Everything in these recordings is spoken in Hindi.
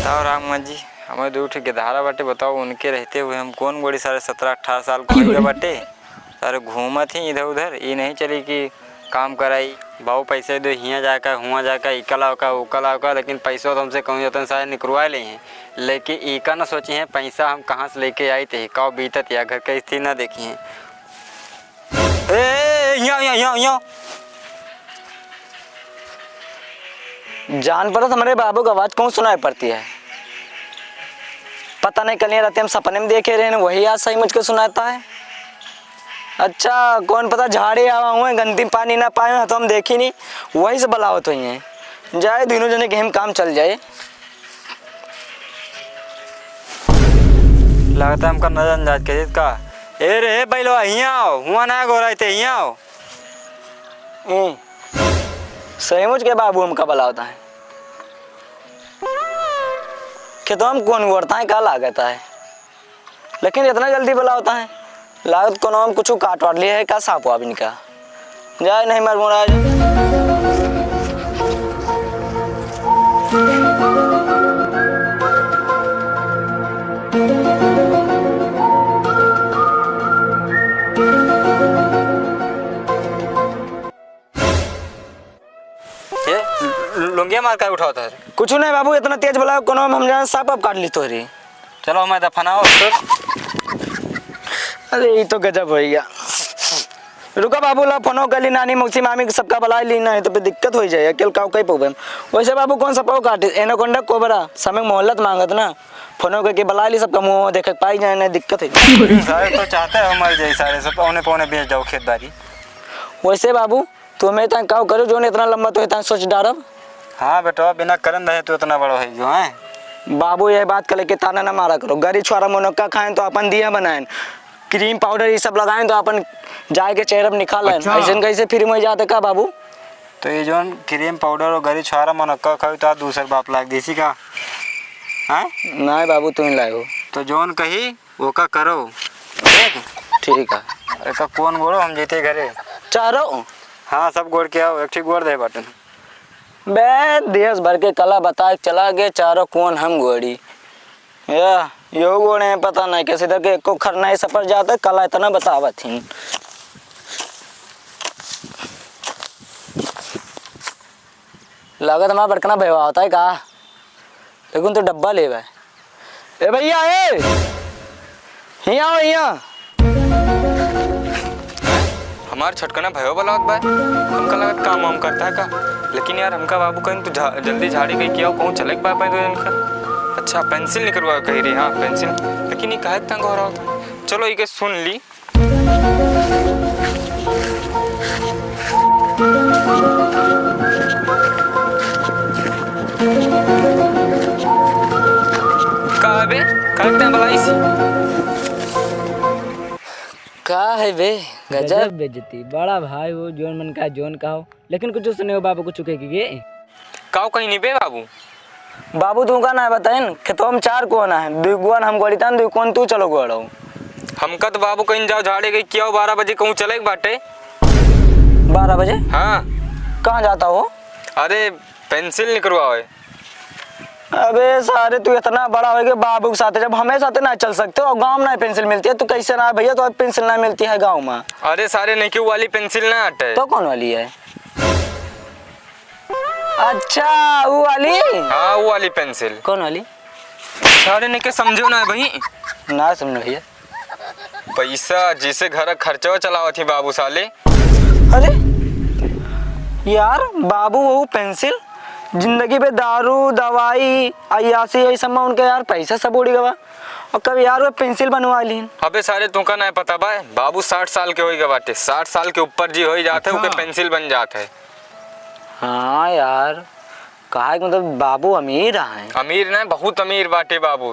बताओ रामगंज जी, हमें दो ठे गिधारा बाटे। बताओ उनके रहते हुए हम कौन गोड़ी सारे 17-18 साल को हो बाटे सारे घूमत ही इधर उधर। ये नहीं चली कि काम कराई भाव पैसे दो, हियाँ जाकर हुआ जाकर इकला होकर उकला होकर, लेकिन पैसों तो हमसे कहूँ जाता सारे निकलवा ले हैं। लेकिन इका ना सोची हैं पैसा हम कहाँ से लेके आई थे, काव बीतत या घर की स्थिति ना देखी हैं। यहाँ जान पड़ा हमारे बाबू की आवाज कौन सुनाई पड़ती है? पता नहीं, कल रात हम सपने में देखे रहे वही आज सही मुझको सुनाता है। अच्छा, कौन पता झाड़ी आवा हुए गंदी पानी ना पाए तो हम देखी नहीं, वही से बलावत हुई है। जाए दोनों जने के हम काम चल जाए। लगता है हमका नजरअंदाज कर का। ए रे बैलो यहाँ आओ, हुआ ना गो रहे थे, यहाँ आओ। सही मुझ के बाबू हमका बलावता है कि तो हम कौन गोरता है, क्या लागत है, लेकिन इतना जल्दी बुलाता है। लागत को नाम कुछ काट वाट लिया है क्या सांप वाप इनका। जाए नहीं मर मुराज। लुंगिया मार कर उठाता है। कुछ नहीं बाबू, इतना तेज बुलाओ कोनो हम जाए सांप वाप काट ली तो रे। चलो मैं दफनाओ। अरे ये तो गजब हो गया। रुका बाबू, ला फोनो कर ली नानी मौसी मामी सबका बुला ली ना है तो फिर दिक्कत हो जाए। अकेले काव कई पोबे वैसे बाबू कौन सा पाव काटे एनाकोंडा कोबरा समय मोहल्लत मांगत ना, फोनो करके बुला ली सबका मुंह देख पाई जाए ना, दिक्कत है। सारे तो चाहते हैं हमारे जैसे सारे सब पौने पौने बेच जाओ खेतबाड़ी। वैसे बाबू तुम्हें तो काव करो जो इतना लंबा तो इतना सोच डारब। हाँ बेटा, बिना करन रहे तो इतना बड़ा है जो है। बाबू ये बात कर के ताना ना मारा करो। गरी छोरा मोनक्का खाएं तो अपन दिया बनाएं, क्रीम पाउडर ये सब लगाएं तो अपन जाए के चेहरे पर निकालें। अच्छा। ऐसे कैसे फ्री में जाते का बाबू? तो ये जो क्रीम पाउडर और गरी छोरा मोनक्का खाओ तो दूसरे बाप लाग देसी का है। नहीं बाबू तुम लाए हो तो जोन कही वो का करो। ठीक है। अरे का कौन गोड़ो हम जीते घरे चारों। हाँ सब गोड़ के आओ, एक ठीक गोड़ दे बटन बे देश भर के कला बता चला गए चारों कौन हम गोड़ी या यो गोड़े पता नहीं कैसे तक को खरना सफर जाता कला इतना बतावा थी। लागत हमारा बड़कना भैया होता है का, लेकिन तो डब्बा ले भाई। ए भैया यहाँ यहाँ हमार छटकना भयो वाला बात भाई। हमका लगत काम वाम करता है का, लेकिन यार हमका बाबू कहीं तो जल्दी झाड़ी गई किया कहूँ चले पा पाए तो इनका। अच्छा पेंसिल निकलवा कही रही। हाँ पेंसिल, लेकिन ये काहे तंग हो रहा होता। चलो ये सुन ली। का बे का भलाई सी का है बे गजब बेइज्जती। बड़ा भाई हो जोन मन का जोन का हो, लेकिन कुछ सुने हो बाबू को चुके की काव कहीं नहीं बे बाबू। बाबू तू का ना बताइन कि तो हम चार कौन है, दो कौन हम गोड़ी तान दो कौन तू चलो गोड़ो। हमका तो बाबू कहीं जाओ झाड़े गई क्या 12 बजे कहूँ चले बाटे। 12 बजे? हाँ। कहाँ जाता हो? अरे पेंसिल निकलवाओ। अबे सारे तू इतना बड़ा हो गया बाबू के साथ, जब हमें साथ ना चल सकते हो। गांव में पेंसिल मिलती है तो कैसे ना भैया, तो पेंसिल ना मिलती है गांव में। अरे सारे नहीं वाली पेंसिल ना हटे तो कौन वाली है? अच्छा वो वाली। हाँ वो वाली पेंसिल। कौन वाली? सारे नहीं के समझो ना भाई। ना समझो भैया। पैसा जिसे घर खर्चा चलावा थी बाबू साले। अरे यार बाबू वो पेंसिल जिंदगी पे दारू दवाई अयासी यही सब में उनके यार पैसा सब उड़ी गवा, और कभी यार वो पेंसिल बनवा ली। अबे सारे तुमका नहीं पता भाई, बाबू 60 साल के हो गए बाटे। 60 साल के ऊपर जी हो ही जाते हैं, पेंसिल बन जाते है। हाँ यार कहा मतलब बाबू अमीर है। अमीर नहीं बहुत अमीर बाटे बाबू।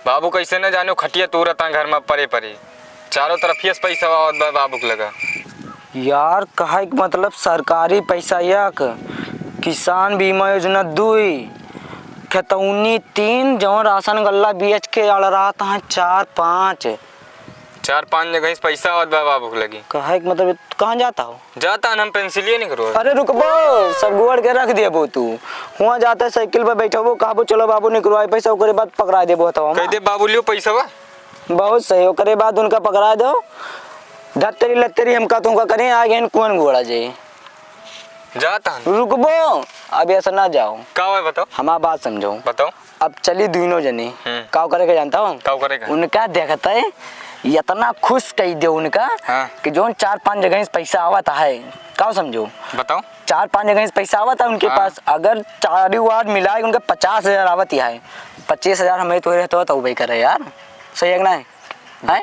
बाबू कैसे न जानो खटिया तूरता घर में परे परे चारों तरफ यस पैसा बाबू को लगा। यार कहा मतलब सरकारी पैसा एक, किसान बीमा योजना 2, खतौनी 3, जो राशन गल्ला बेच के अड़ रहा था 4-5। 4-5 जगह पैसा आवत बा बाबू के लगी। कहा कि मतलब कहाँ जाता हो? जाता हम पेंसिलिए नहीं करो। अरे रुकबो, सब गोड़ के रख दिए बो तू। हुआ जाता है साइकिल पे बैठो वो कहबो चलो बाबू निकलवाए पैसा, ओकरे बाद पकड़ा देबो तो कह दे बाबू लियो पैसा बा। बहुत सही, ओकरे बाद उनका पकड़ा दो। धत्तरी लत्तरी हमका तुमका करें आगे इन कौन गोड़ा जाए। जाता रुकबो, अब ऐसा ना जाओ। का है बताओ? हमारा बात समझो। बताओ। अब चली दोनों जने का करे के जानता हूँ? का करेगा? उनका देखता है इतना खुश कही दे उनका हाँ। कि जो 4-5 जगह से पैसा आवता है। का समझो? बताओ। 4-5 जगह से पैसा आवता है उनके हाँ। पास। अगर चारों वार मिला उनका 50,000 आवत है। 25,000 हमें तो रहता तो वही करे यार। सही है कि नहीं?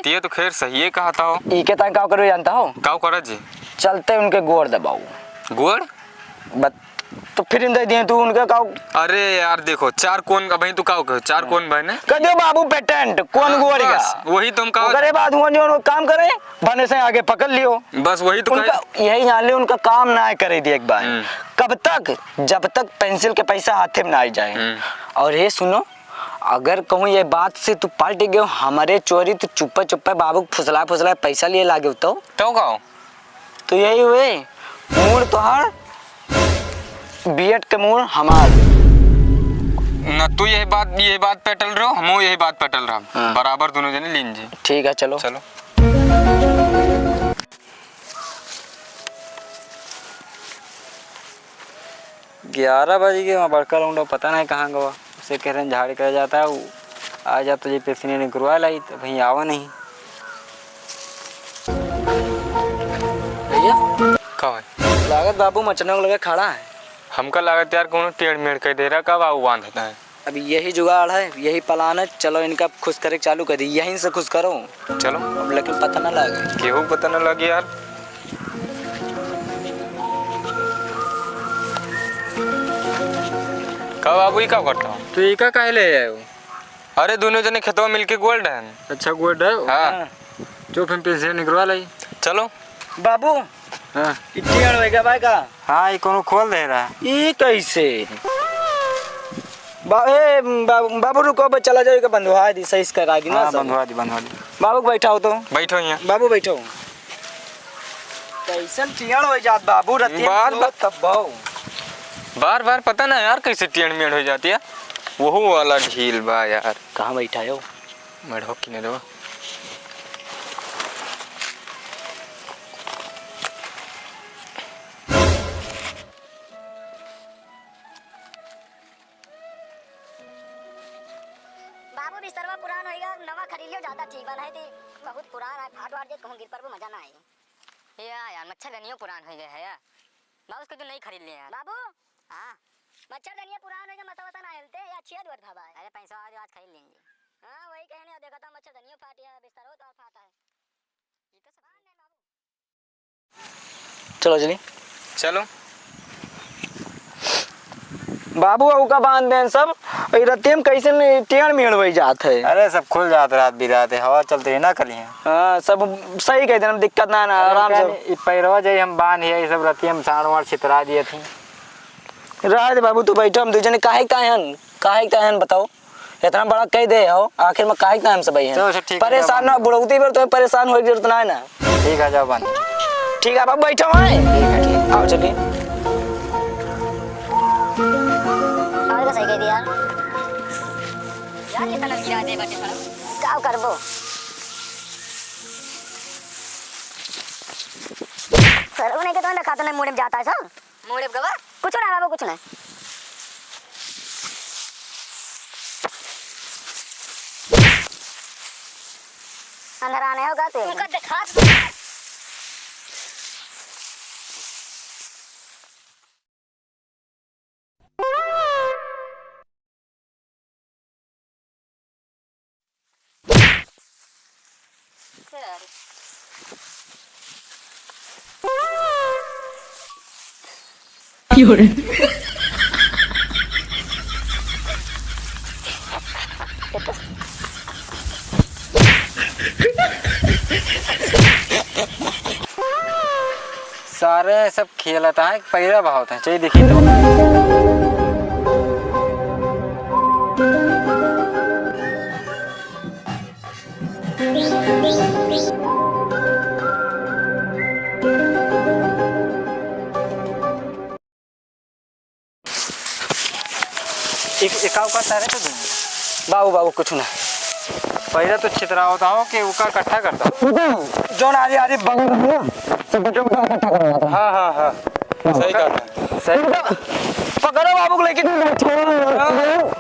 ये तो खैर सही है कहता हो। इके तक का करे जानता हो? का करा जी? चलते उनके गोड़ दबाओ। गोड़? तो फिर दे दिए तू उनका का। अरे यार देखो 4 कोन का भाई तू का कहो 4 कोन भाई ने कर दो बाबू पेटेंट कौन गोड़ का वही तुम कहो। करे बाद हुआ जो काम करे बने से आगे पकड़ लियो। बस वही तो उनका यही जान लियो उनका काम ना करे दिए एक बार। कब तक? जब तक पेंसिल के पैसा हाथे में ना आ जाए। और ये सुनो, अगर कहूँ ये बात से तू पलट गयो हमारे चोरी तो चुप्पा चुप्पा बाबू फुसला फुसला पैसा लिए लागे तो कहो तो यही हुए मूड तोहार बीएड के मूड हमार ना। तू यही बात पेटल रहो हम यही बात पेटल रहा। हाँ। बराबर दोनों जने लीन जी। ठीक है चलो चलो। 11 बजे के वहाँ बड़का लौंडा पता नहीं कहाँ गवा। उसे कह रहे हैं झाड़ कर जाता है वो आ जा तुझे पैसे ने करवा लाई तो भाई आवा नहीं। भैया का है लागत बाबू मचने को लगे खड़ा है। हमका लागत यार कौन टेढ़ मेढ़ कह दे रहा कब आऊ बांधता है। अभी यही जुगाड़ है यही प्लान है। चलो इनका खुश करे चालू कर दी यहीं से खुश करो। चलो। अब लेकिन पता ना लगे केहू पता न लगे यार। का बाबू ही का करता हूँ? तो एक काहे ले आए हो? अरे दोनों जने खेतवा मिलके गोल्ड है। अच्छा गोड है। हाँ। जो फिर पैसे निकलवा लाई। चलो। बाबू हाँ इतनी अड़वेगा भाई का हाँ ये कोनो खोल दे रहा है। ये कैसे बाबू रुको बस चला जाएगा बंधवा दी सही करा दी ना हाँ सब। बंधवा दी बंधवा दी। बाबू बैठा हो तो बैठो यहाँ। बाबू बैठो कैसन टियाड़ हो जात बाबू रतिया बार- तब बहु बार बार पता ना यार कैसे टेढ़ मेढ़ हो जाती है। वो वाला ढील बा यार। कहाँ बैठा हो? मेढ़ो की नहीं दो। बाबू बिस्तरवा पुरान होएगा नवा खरीद लियो ज्यादा ठीक बना है थी बहुत पुरान है फाट वाट जे कहूं गिर पर मजा ना आई यार मच्छरदानियों पुरान हो गया है यार बाबू उसको तो नहीं खरीद लिए यार बाबू हां मच्छरदानियां पुरान हो गया मता वता ना हिलते या छिया दुआर भाबा अरे पैसा आज खरीद लेंगे हां वही कहने देखा था मच्छरदानियों फाटिया बिस्तरो तो फाटा है ये तो सब नहीं बाबू। चलो चली चलो। बाबू अऊ का बांध दें सब रतिया में कैसे टेढ़ मेढ़ हो जात है। अरे सब खुल जात रात बिरात हवा चलते ना कल यहाँ। हाँ सब सही कह देना दिक्कत ना आराम से। पैरवा जाए हम बांध ये सब रतिया में साड़ वाड़ छितरा दिए थे। रह दे बाबू तू बैठो हम दूजने काहे ताहन बताओ इतना बड़ा कह दे हो आखिर में काहे ताहन सब चलो, अच्छा, ठीक है, परेशान ना बुढ़ौती पर तो परेशान होए की जरूरत ना है ना। ठीक है जाओ बांध। ठीक है बाबू बैठो है आओ चलिए। और का सही कह दिया यार ये तलब गिरा दे बटे पड़ो का करबो सर उन्हें के तो ना खाता नहीं मुड़े में जाता है सर मुड़े में गवा कुछ ना बाबू कुछ ना अंदर आने होगा तो उनका दिखा सारे सब खेलता है पैरा बहावता है चाहिए देखिए तो। एका उका तारे तो दूँ बाबू बाबू कुछ ना पहले तो छितरा होता हो कि उका इकट्ठा करता हो। जो आरी आरी बगल में सब बच्चों को इकट्ठा करना था। हाँ हाँ हाँ सही कहा सही पकड़ो बाबू को लेके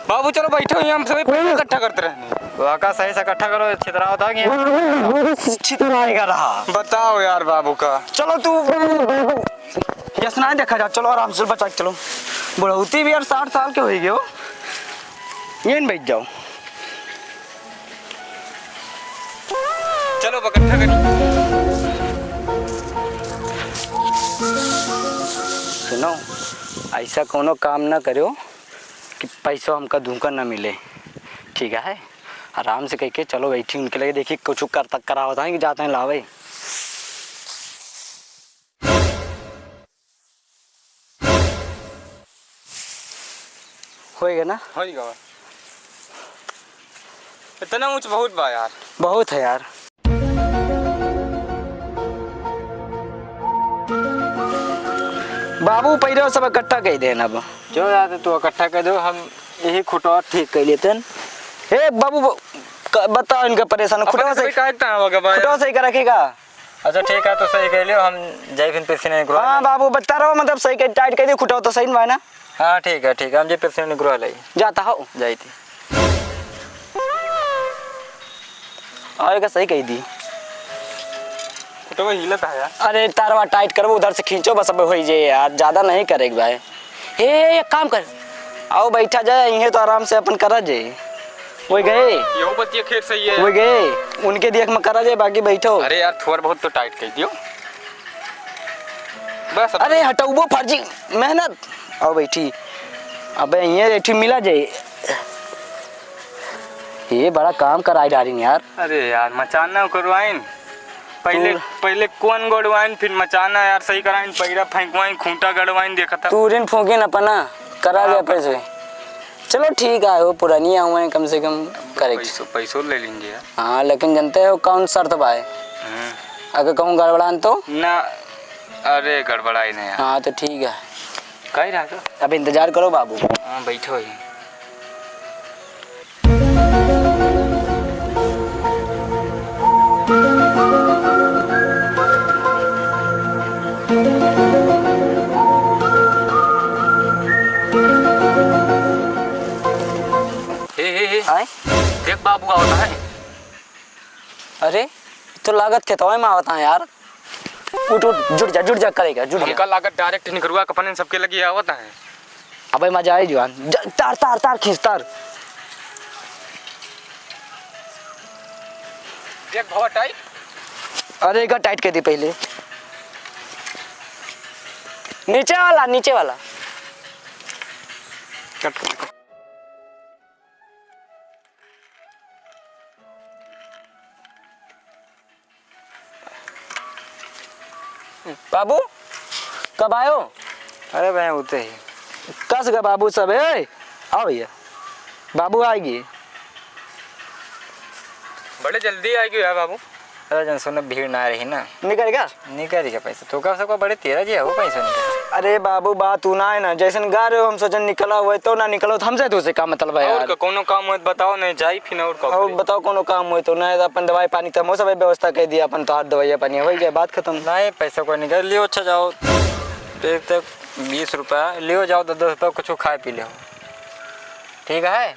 बाबू चलो बैठो यहाँ हम सभी पैसे इकट्ठा करते रहने। वाका सही से इकट्ठा करो, छितरा होता है कि छितराएगा रहा। बताओ यार बाबू का। चलो तू यसना देखा जा, चलो आराम से बचा के चलो। बुढ़ौती भी यार 60 साल के हो गए हो, ये बैठ जाओ। चलो इकट्ठा करिए। सुनो, ऐसा कोनो काम ना करो कि पैसा हमका धोखा ना मिले, ठीक है? आराम से कह के चलो बैठी, उनके लगे देखिए कुछ करता करा होता है कि जाते हैं लावे। होएगा ना? होएगा। इतना ऊंच बहुत बा यार। बहुत है यार। बाबू पहले सब इकट्ठा कर देना। अब जो याद तो इकट्ठा कर दो, हम यही खुटवा ठीक कर लेते हैं। हे बाबू बताओ इनका परेशान खुटवा सही कर रखेगा। अच्छा ठीक है, तो सही कह लियो, हम जाई फिर पैसे नहीं निकलवा। हाँ बाबू बता रहा हूँ, मतलब सही कर टाइट कर दियो, खुटवा तो सही ना ना। हाँ ठीक है हम जे पैसे नहीं निकलवा लाई जाता हो जाई थी। आएगा सही कह दी। तो वो हिलता है यार। अरे तारवा टाइट करो, उधर से खींचो बस, अब हो जाए यार, ज्यादा नहीं करेगा भाई। हे एक काम कर, आओ बैठा जाए यहीं तो आराम से अपन करा जाए। वो गए यो बतिया खेत सही है। वो गए उनके देख में करा जाए, बाकी बैठो। अरे यार थोड़ा बहुत तो टाइट कर दियो बस। अरे हटाओ वो फर्जी मेहनत। आओ बैठी, अबे ये बैठी मिला जाए। ये बड़ा काम कराई डारी यार। अरे यार मचाना करवाइन, पहले कौन गड़वाइन, फिर मचाना यार सही कराइन, पैरा फेंकवाइन, खूंटा गड़वाइन, देखा था तू रिन फूके न अपना करा जाए पैसे। चलो ठीक है, वो पुरानी हुए कम से कम करेगी। पैसों ले लेंगे यार। हाँ लेकिन जानते हो कौन शर्त भाई, अगर कहूँ गड़बड़ान तो ना। अरे गड़बड़ाई नहीं यार। हाँ तो ठीक है, कहीं रहा था। अब इंतजार करो बाबू। हाँ बैठो ही। आए देख बाबू का होता है। अरे तो लागत के तो में आवता है यार। उठ उठ जुड़ जा करेगा, जुड़ हमका जा। लागत डायरेक्ट निकलवा कपन सबके लगी आवता है। अबे मजा आए जुआन, तार तार तार खींच तार। देख बहुत टाइट। अरे का टाइट कर दी पहले, नीचे वाला नीचे वाला। बाबू कब आयो? अरे भाई उते ही कस गए बाबू सब है। आओ भैया, बाबू आएगी। बड़े जल्दी आएगी यार बाबू। अरे जन सुन भीड़ ना रही ना, निकलेगा निकल पैसा तो का सबको बड़े तेरा जी है वो पैसा निकल। अरे बाबू बात तू ना है ना, जैसे गा रहे हो हम सोचन निकला हुआ तो ना निकलो तो हमसे तो से का मतलब है और यार। कोनो काम हो बताओ नहीं जाई फिर और और बताओ कोनो काम हुए तो ना, अपन दवाई पानी तमो सब व्यवस्था कर दिया, अपन तो हाथ दवाई पानी हो गया, बात खत्म। नहीं पैसा को निकल लियो, अच्छा जाओ एक तक 20 रुपया लियो, जाओ 10 रुपया कुछ खा पी लो, ठीक है?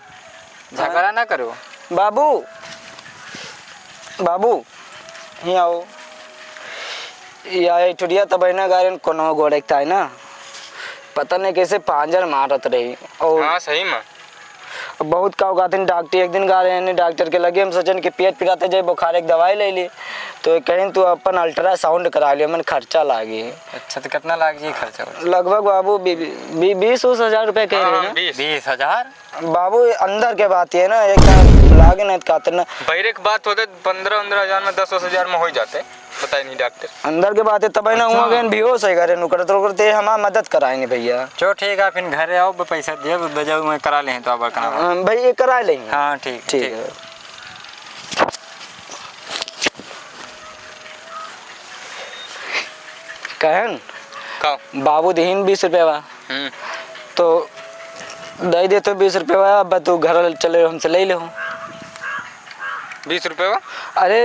झगड़ा ना करो। बाबू बाबू ही आओ या चुड़िया तब ना गारन कोनो गोड़ता है ना, पता नहीं कैसे पांजर मारत रही। और हाँ सही में बहुत का गाते डॉक्टर एक दिन गा रहे हैं, डॉक्टर के लगे हम सोचन कि पेट पिराते जाए बुखार एक दवाई ले ली, तो कहीं तू अपन अल्ट्रासाउंड करा लिया, मन खर्चा लागी। अच्छा तो कितना लाग जी खर्चा? लगभग बाबू 20-20 हजार रुपये कह रहे हैं ना। 20,000 बाबू अंदर के बात है ना, एक लागे नहीं खाते ना, बहरे की बात होते 15-15 हजार में 10 हजार में हो जाते, बताए नहीं डॉक्टर। अंदर के बात है तब ना हुआ गए बेहोश है घरे नुकर तो करते हमारा मदद कराएंगे भैया। चलो ठीक है, फिर घरे आओ पैसा दिए बजाओ मैं करा लें तो अब भाई ये करा लेंगे। हाँ ठीक ठीक है। कहन का बाबू दीन 20 रुपये बा, तो दे दे तो 20 रुपये अब तू घर चले हमसे ले ले 20 रुपये वा? अरे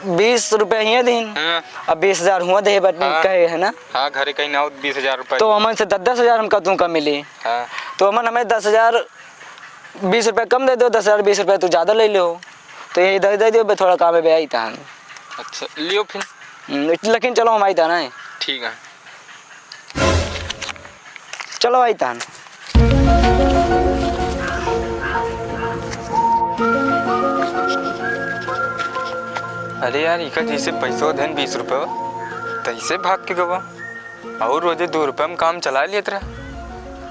20 रुपये ही दिन हाँ। अब 20,000 हुआ दे बट हाँ। कहे है ना हाँ घरे कहीं ना हो 20,000 रुपये। तो अमन से 10,000 हमका तुमका मिली। हाँ तो अमन हमें 10,000 20 रुपये कम दे दो, 10,000 20 रुपये तू ज़्यादा ले लो, तो ये इधर दे दियो थोड़ा काम है आई था। अच्छा लियो फिर। लेकिन चलो हम आई था ना। ठीक है चलो आई था। अरे यार इका जैसे पैसों धन 20 रुपये वा, तैसे भाग के गवा और रोजे 2 रुपये में काम चला लिया तेरा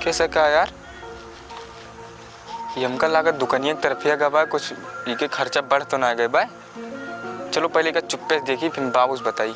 कैसे का यार। ये हमका लागत दुकानिया की तरफिया गवा कुछ इके खर्चा बढ़ तो ना गए बाय। चलो पहले का चुप्पे से देखी फिर बाबूस बताई।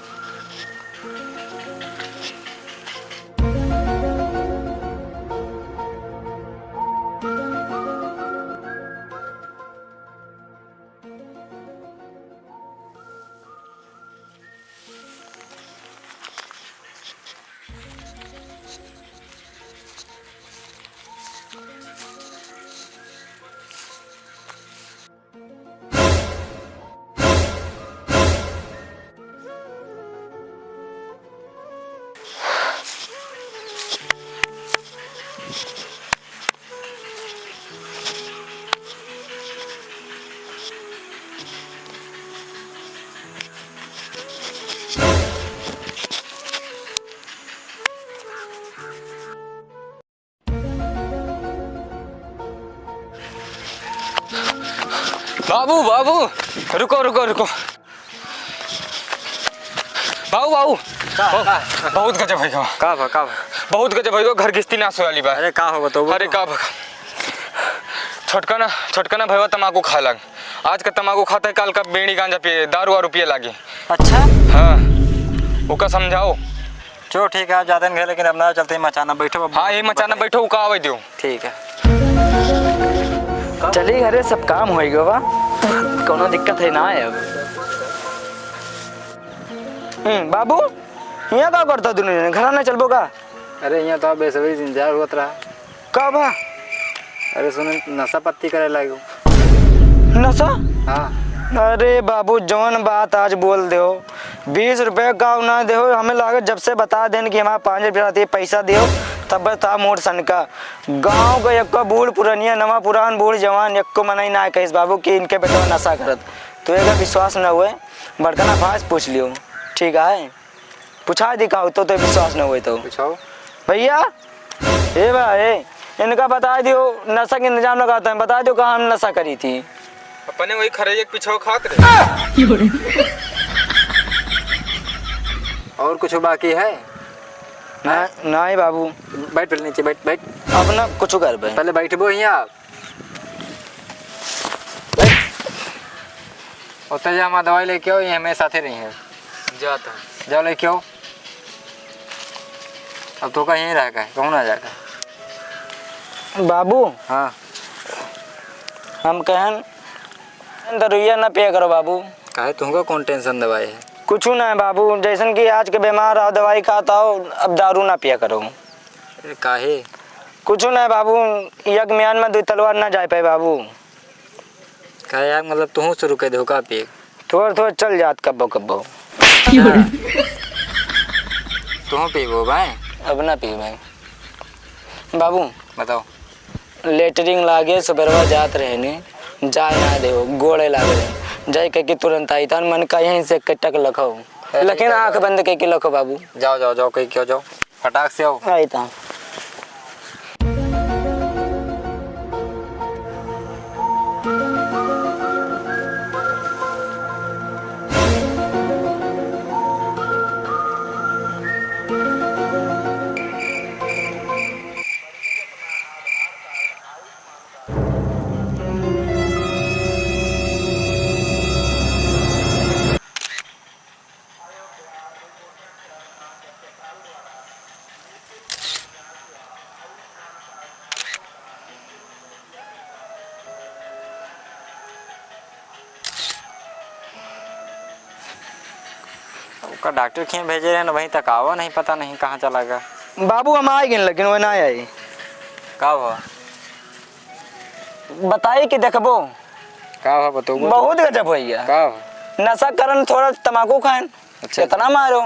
बाबू बाबू रुको रुको रुको बाबू बाबू बहुत गजब है का बहुत गजब है घर किस्ती ना सोया ली बा। अरे का हो बताओ। अरे का छोटका ना भैया तम्बाकू खा लग। आज का तम्बाकू खाता है कल का बीड़ी गांजा पिए दारू वारू पिए लागे। अच्छा हाँ ओका समझाओ। चलो ठीक है आप जाते हैं लेकिन अपना चलते ही मचाना बैठो। हाँ ये मचाना बैठो का आवे दो। ठीक है चलिए घरे सब काम हो गया बा, कोनो दिक्कत है ना है अब। बाबू यहाँ का करता तू घर ना चलबो का? अरे यहाँ तो बेसब्री से इंतजार होत रहा। का बा? अरे सुन नशा पत्ती करे लागो। नशा? हाँ अरे बाबू जौन बात आज बोल दो 20 रुपये का ना दे हमें लागत जब से बता देन कि हमारा 5 रुपये पैसा दियो तब बता मोड़ सन का गाँव का यक्को बूढ़ पुरानिया नवा पुरान बूढ़ जवान यक्को मनाई ना कहिस बाबू कि इनके बेटा नशा करत। तो अगर विश्वास न हुए बड़का ना फास पूछ लियो ठीक है पूछा दिखाओ तो विश्वास न हुए तो पूछो भैया ए भाई इनका बता दियो नशा के निजाम लगाता है बता दो कहाँ हम नशा करी थी। अपने वही खरे एक पीछे खात रहे। और कुछ बाकी है? ना ही बाबू बैठ पहले नीचे बैठ बैठ अपना कुछ कर भाई पहले बैठबो यहाँ आप उतर जा हमारा दवाई लेके आओ ये हमें साथे रही है। जाता जाओ लेके आओ। अब तो का यहीं रह गए कहूँ ना जाएगा। बाबू हाँ हम कहन दरुइया ना पिया करो बाबू। काहे तुमको कौन टेंशन दवाई है? कुछ ना है बाबू जैसन कि आज के बीमार आओ दवाई खाता हो अब दारू ना पिया करो। अरे काहे? कुछ ना है बाबू यज्ञ म्यान में 2 तलवार ना जाए पाए बाबू। काहे यार मतलब तुम शुरू कर दो का पिए? थोड़ा थोड़ा चल जात कब्बो कब्बो। तुम पीबो भाई? अब ना पी भाई। बाबू बताओ। लेटरिंग लागे सुबह जात रहने जाए ना दे गोड़े लागे रहे जाए कह के तुरंत आई था मन का यहीं से कटक लखो लेकिन आंख बंद कह के लखो बाबू। जाओ जाओ जाओ कहीं क्यों जाओ फटाक से आओ। आई था उसका डॉक्टर क्यों भेजे रहे ना वहीं तक आओ नहीं पता नहीं कहाँ चला गया। बाबू हम आए गिन लेकिन वो ना आई। का हुआ? बताई कि देखबो का हुआ बताओ बहुत गजब भैया। का हुआ? नशा करन थोड़ा तम्बाकू खाएं अच्छा। कितना मारो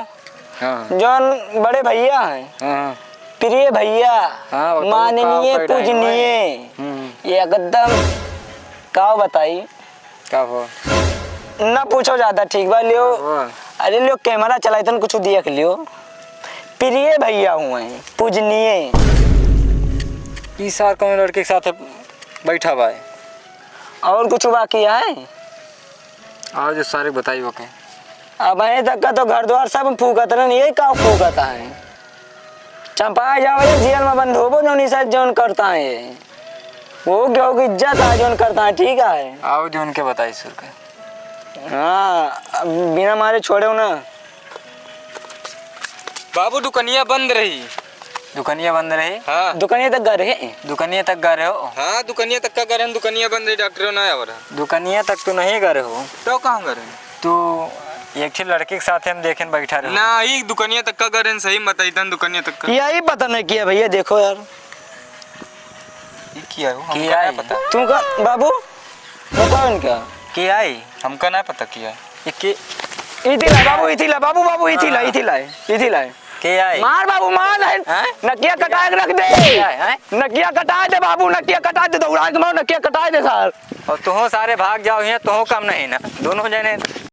हाँ जौन बड़े भैया हैं हाँ प्रिय भैया हाँ, बताओ, माननीय का डायन पूजनीय एकदम का बताई का हुआ? ना पूछो ज्यादा ठीक बा लियो हुआ? अरे लियो कैमरा चलाई तन कुछ देख लियो प्रिय भैया हुए पूजनीय इस साल कौन लड़के के साथ बैठा हुआ है? और कुछ बाकी है और जो सारे बताइए ओके। अब अभी तक का तो घर द्वार सब फूकत रहे यही का फूकता है चंपा जाओ जेल में बंद होबो जो निशा जोन करता है वो क्यों की इज्जत है जोन करता है ठीक है। आओ जो उनके बताइए सुर के। हाँ अब बिना मारे छोड़े ना बाबू दुकानिया बंद रही। दुकानिया बंद रही? हाँ दुकानिया तक गए रहे दुकानिया तक गए हो? हाँ दुकानिया तक का करे दुकानिया बंद रही डॉक्टर ना आवर दुकानिया तक तो नहीं गए हो तो कहाँ करे तो एक ही लड़के के साथ हम देखे बैठा रहे ना ही दुकानिया तक का करे सही मत इतन दुकानिया तक का यही पता नहीं किया भैया देखो यार ये किया हो किया हमका है। ना पता तुम का बाबू बताओ इनका के आई हमका ना पता किया ये के इथिला बाबू इथिला बाबू बाबू इथिला इथिला इथिला के आई मार बाबू मार हैं? नकिया कटा के रख दे हैं? नकिया कटा दे बाबू नकिया कटा दे दौड़ा के मारो नकिया कटा दे सर और तुहो सारे भाग जाओ यहाँ तुहो कम नहीं ना दोनों जने